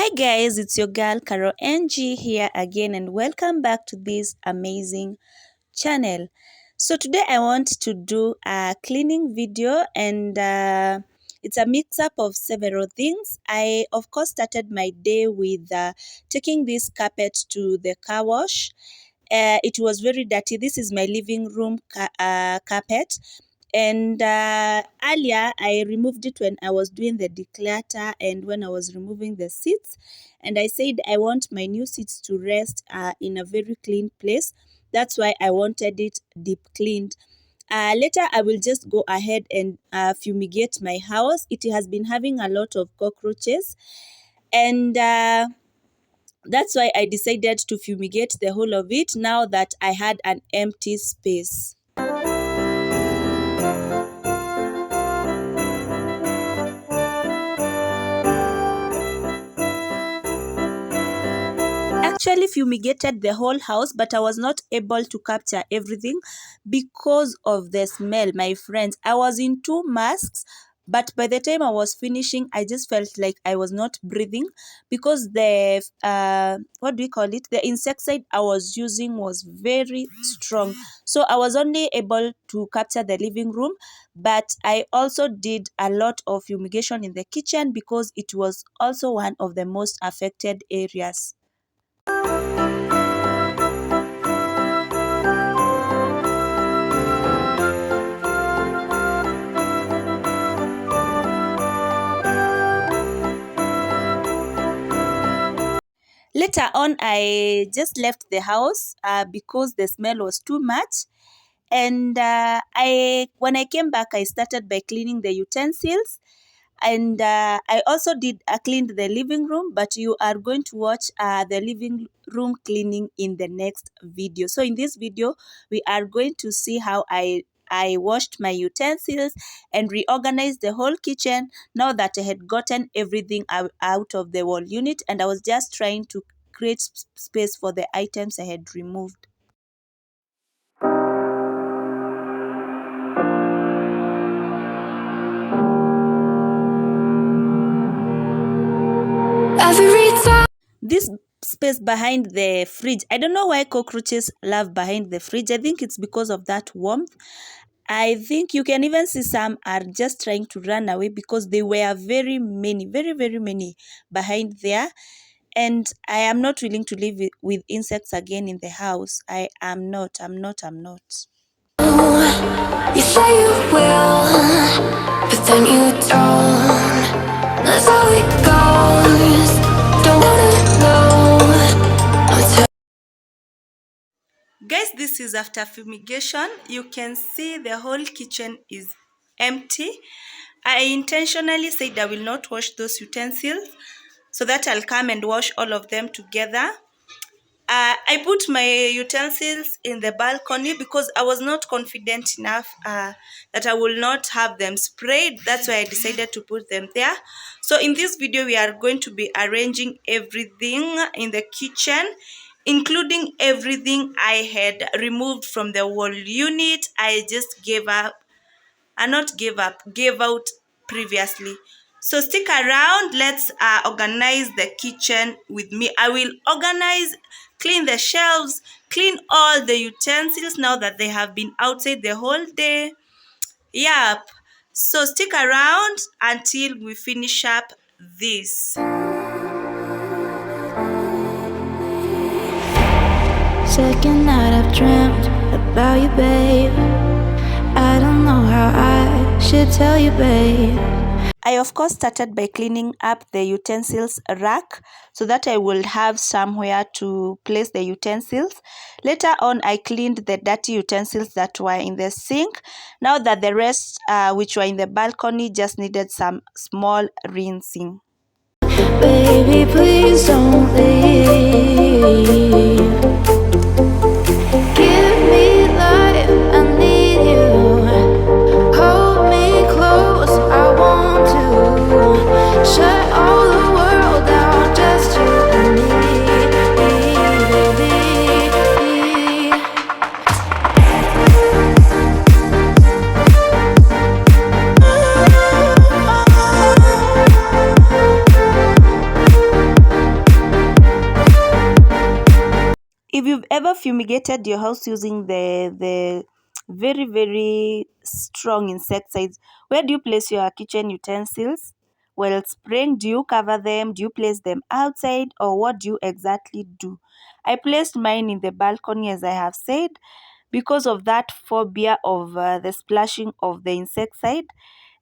Hi guys, it's your girl Carol NG here again and welcome back to this amazing channel. So today I want to do a cleaning video and it's a mix-up of several things. I of course started my day with taking this carpet to the car wash. It was very dirty. This is my living room carpet. And earlier I removed it when I was doing the declutter and when I was removing the seats, and I said I want my new seats to rest in a very clean place. That's why I wanted it deep cleaned. Later I will just go ahead and fumigate my house. It has been having a lot of cockroaches, and that's why I decided to fumigate the whole of it now that I had an empty space. Actually fumigated the whole house, but I was not able to capture everything because of the smell, my friends. I was in 2 masks, but by the time I was finishing, I just felt like I was not breathing because the what do we call it? The insecticide I was using was very strong. So I was only able to capture the living room, but I also did a lot of fumigation in the kitchen because it was also one of the most affected areas. Later on, I just left the house because the smell was too much. And when I came back, I started by cleaning the utensils. And I also did cleaned the living room, but you are going to watch the living room cleaning in the next video. So in this video, we are going to see how I washed my utensils and reorganized the whole kitchen now that I had gotten everything out of the wall unit, and I was just trying to create space for the items I had removed. This space behind the fridge, I don't know why cockroaches love behind the fridge. I think it's because of that warmth. I think you can even see some are just trying to run away because they were very many behind there. And I am not willing to live with insects again in the house. I'm not. You say you will, but then you don't. That's how it goes. Don't wanna know. Guys, this is after fumigation. You can see the whole kitchen is empty. I intentionally said I will not wash those utensils so that I'll come and wash all of them together. I put my utensils in the balcony because I was not confident enough that I will not have them sprayed. That's why I decided to put them there. So in this video, we are going to be arranging everything in the kitchen, including everything I had removed from the wall unit. I just gave out previously. So stick around. Let's organize the kitchen with me. I will organize, clean the shelves, clean all the utensils now that they have been outside the whole day. Yep. So stick around until we finish up this. Second night I've dreamt about you, babe. I don't know how I should tell you, babe. I of course started by cleaning up the utensils rack so that I will have somewhere to place the utensils. Later on, I cleaned the dirty utensils that were in the sink. Now that the rest which were in the balcony just needed some small rinsing. Baby, please don't leave. Give me life, I need you. Hold me close, I want to. Shut all the world down, just you and me, baby. if you've ever fumigated your house using the very, very strong insecticides, where do you place your kitchen utensils while spraying? Do you cover them? Do you place them outside? Or what do you exactly do? I placed mine in the balcony, as I have said, because of that phobia of the splashing of the insecticide.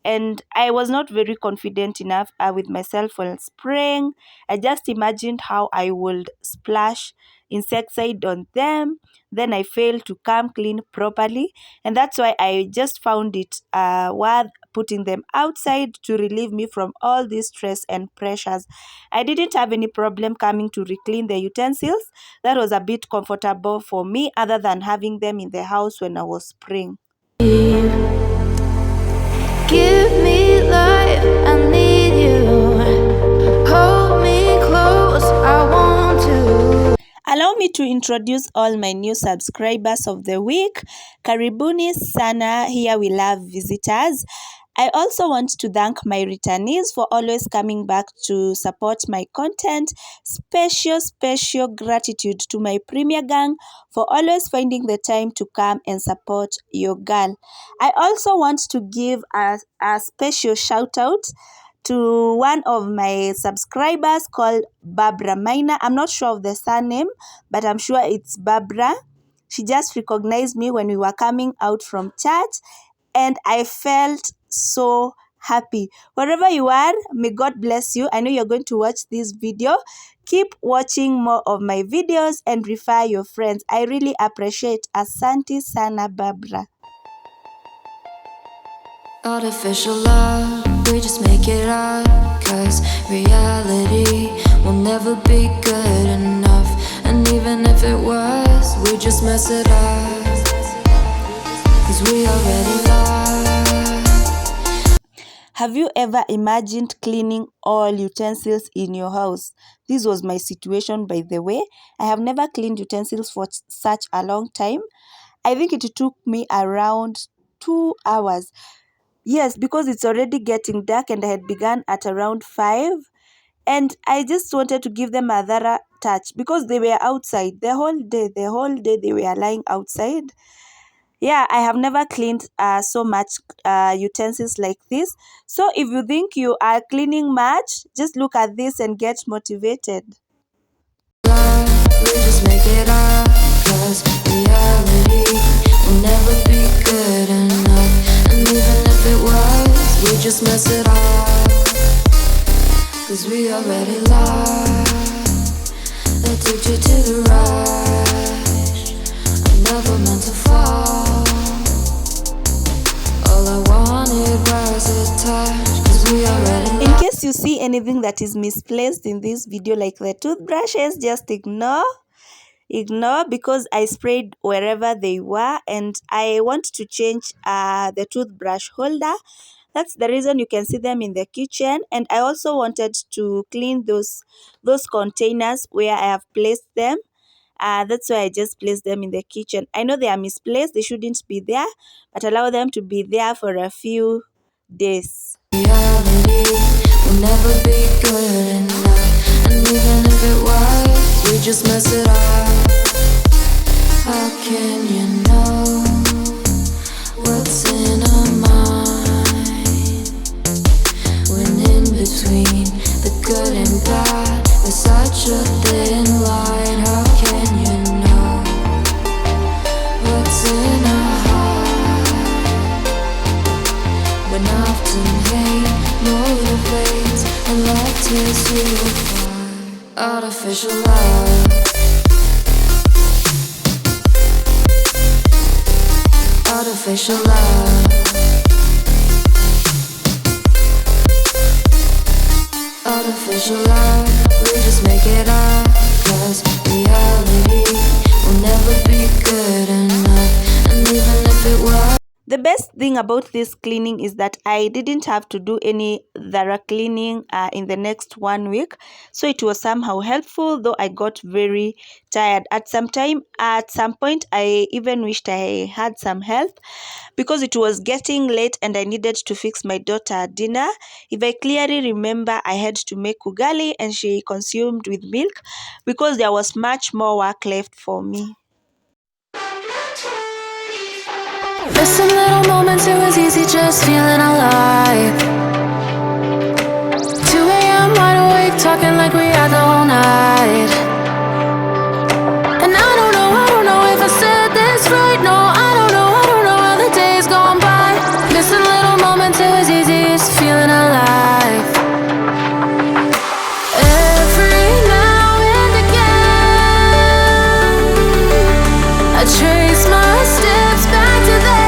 And I was not very confident enough with myself while spraying. I just imagined how I would splash insecticide on them. Then I failed to come clean properly. And that's why I just found it worth putting them outside to relieve me from all this stress and pressures. I didn't have any problem coming to reclean the utensils. That was a bit comfortable for me, other than having them in the house when I was spraying. Give me life, I need you. Hold me close, I want to. Allow me to introduce all my new subscribers of the week. Karibuni sana, here we love visitors. I also want to thank my returnees for always coming back to support my content. Special gratitude to my Premier Gang for always finding the time to come and support your girl. I also want to give a special shout out to one of my subscribers called Barbara Minor. I'm not sure of the surname, but I'm sure it's Barbara. She just recognized me when we were coming out from church, and I felt so happy. Wherever you are, may God bless you. I know you're going to watch this video. Keep watching more of my videos and refer your friends. I really appreciate. Asante sana, Barbara. Artificial love, we just make it up. Cause reality will never be good enough. And even if it was, we just mess it up. Cause we already lost. Have you ever imagined cleaning all utensils in your house? This was my situation, by the way. I have never cleaned utensils for such a long time. I think it took me around 2 hours. Yes, because it's already getting dark and I had begun at around 5. And I just wanted to give them a thorough touch because they were outside the whole day. The whole day they were lying outside. Yeah, I have never cleaned so much utensils like this. So if you think you are cleaning much, just look at this and get motivated. We just make it up. Cause reality will never be good enough. And even if it was, we just mess it up. Cause we already lost. Addicted to the rush. I never meant to fall. All I wanted was a touch. Cause we already lost. In case you see anything that is misplaced in this video, like the toothbrushes, just ignore because I sprayed wherever they were, and I want to change the toothbrush holder. That's the reason you can see them in the kitchen. And I also wanted to clean those containers where I have placed them. That's why I just placed them in the kitchen. I know they are misplaced, they shouldn't be there, but allow them to be there for a few days. Reality will never be good enough. And even if it was, we just mess it up. How can you know what's in our mind? When in between the good and bad, there's such a thin line. How can you know what's in our heart? When often hate motivates and love tears you apart. Artificial love. Artificial love. Artificial love, we just make it up. Cause reality will never be good enough. And even if it was, The best thing about this cleaning is that I didn't have to do any thorough cleaning in the next 1 week. So it was somehow helpful, though I got very tired. At some point, I even wished I had some help because it was getting late and I needed to fix my daughter dinner. If I clearly remember, I had to make ugali and she consumed with milk because there was much more work left for me. There's some little moments it was easy just feeling alive. 2 a.m. wide awake talking like we had the whole night. And I don't know if I said this right. No, I don't know how the days gone by. Missing little moments it was easy just feeling alive. Every now and again I trace my steps back to then.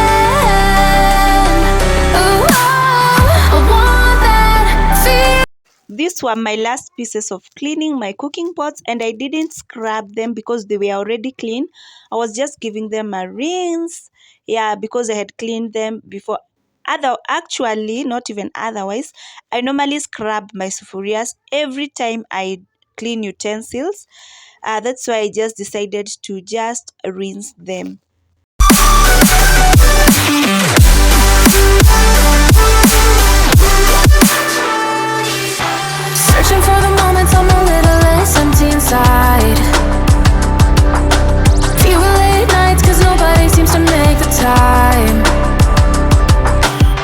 Ooh, I want that feel. These were my last pieces of cleaning my cooking pots, and I didn't scrub them because they were already clean. I was just giving them a rinse, yeah, because I had cleaned them before. Actually, not even otherwise, I normally scrub my sufurias every time I clean utensils. That's why I just decided to just rinse them. Searching for the moments I'm a little less empty inside. Fewer late nights cause nobody seems to make the time.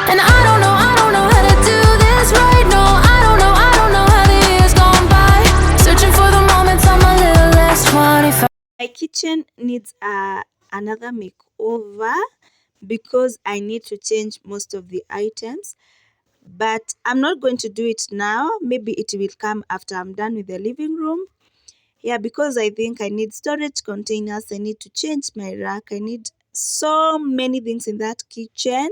And I don't know how to do this right. No, I don't know how the years gone by. Searching for the moments I'm a little less 25. My kitchen needs another makeover because I need to change most of the items. But I'm not going to do it now. Maybe it will come after I'm done with the living room. Yeah, because I think I need storage containers. I need to change my rack. I need so many things in that kitchen.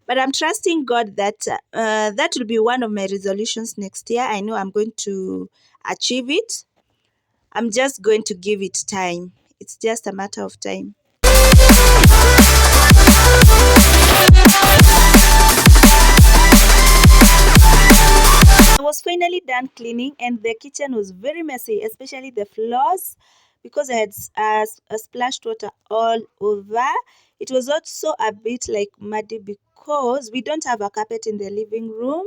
But I'm trusting God that that will be one of my resolutions next year. I know I'm going to achieve it. I'm just going to give it time. It's just a matter of time. I was finally done cleaning and the kitchen was very messy, especially the floors because I had splashed water all over. It was also a bit like muddy because we don't have a carpet in the living room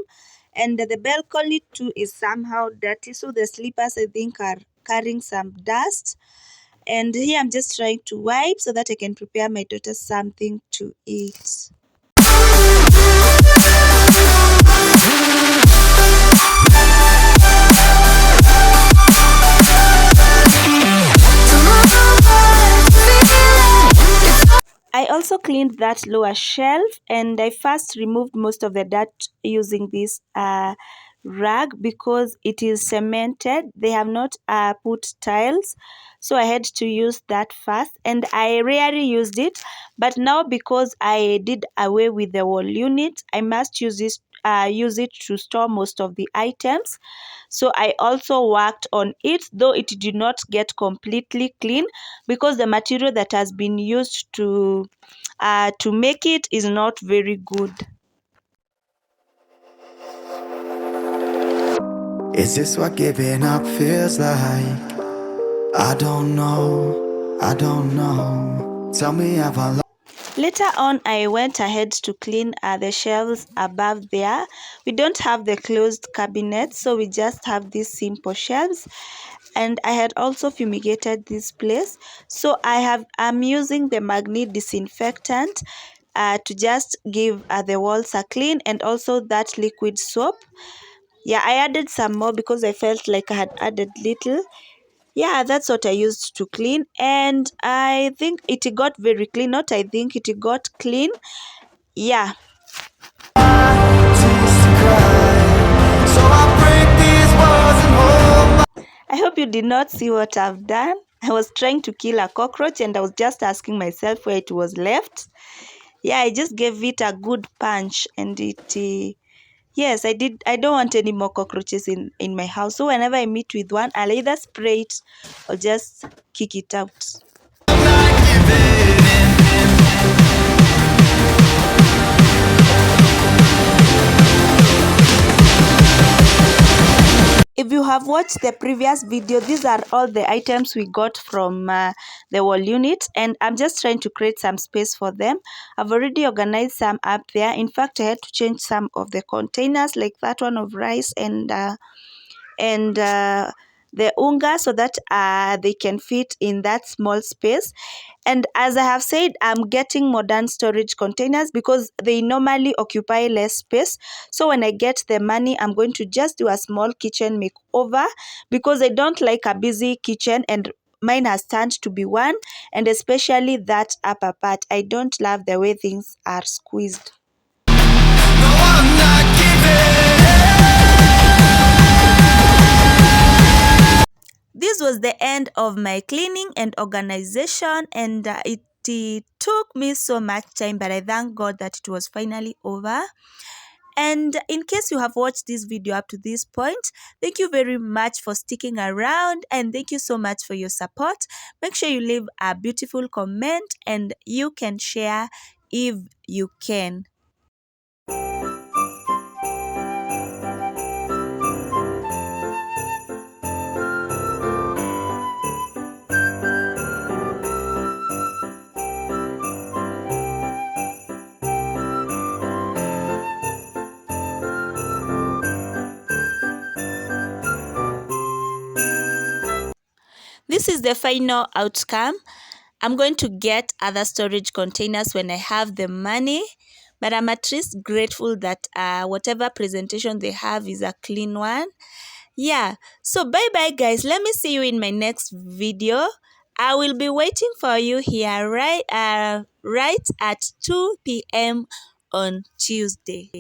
and the balcony too is somehow dirty. So the slippers I think are carrying some dust. And here I'm just trying to wipe so that I can prepare my daughter something to eat. I also cleaned that lower shelf and I first removed most of the dirt using this rag because it is cemented. They have not put tiles, so I had to use that first and I rarely used it, but now because I did away with the wall unit, I must use it to store most of the items. So I also worked on it, though it did not get completely clean because the material that has been used to make it is not very good. Is this what giving up feels like? I don't know, I don't know. Tell me, have I Later on, I went ahead to clean the shelves above there. We don't have the closed cabinets, so we just have these simple shelves. And I had also fumigated this place. So I'm using the magnet disinfectant to just give the walls a clean, and also that liquid soap. Yeah, I added some more because I felt like I had added little. Yeah, that's what I used to clean, and I think it got very clean. Not I think it got clean. Yeah. I hope you did not see what I've done. I was trying to kill a cockroach and I was just asking myself where it was left. Yeah, I just gave it a good punch and it yes, I don't want any more cockroaches in my house. So whenever I meet with one, I'll either spray it or just kick it out. if you have watched the previous video, these are all the items we got from the wall unit, and I'm just trying to create some space for them. I've already organized some up there. In fact, I had to change some of the containers, like that one of rice and the unga, so that they can fit in that small space. And as I have said, I'm getting modern storage containers because they normally occupy less space. So when I get the money, I'm going to just do a small kitchen makeover because I don't like a busy kitchen, and mine has turned to be one, and especially that upper part. I don't love the way things are squeezed. No, I'm not giving. This was the end of my cleaning and organization, and it took me so much time, but I thank God that it was finally over. And in case you have watched this video up to this point, thank you very much for sticking around, and thank you so much for your support. Make sure you leave a beautiful comment, and you can share if you can. This is the final outcome. I'm going to get other storage containers when I have the money, but I'm at least grateful that whatever presentation they have is a clean one. Yeah, so bye bye guys. Let me see you in my next video. I will be waiting for you here right at 2 p.m. on Tuesday.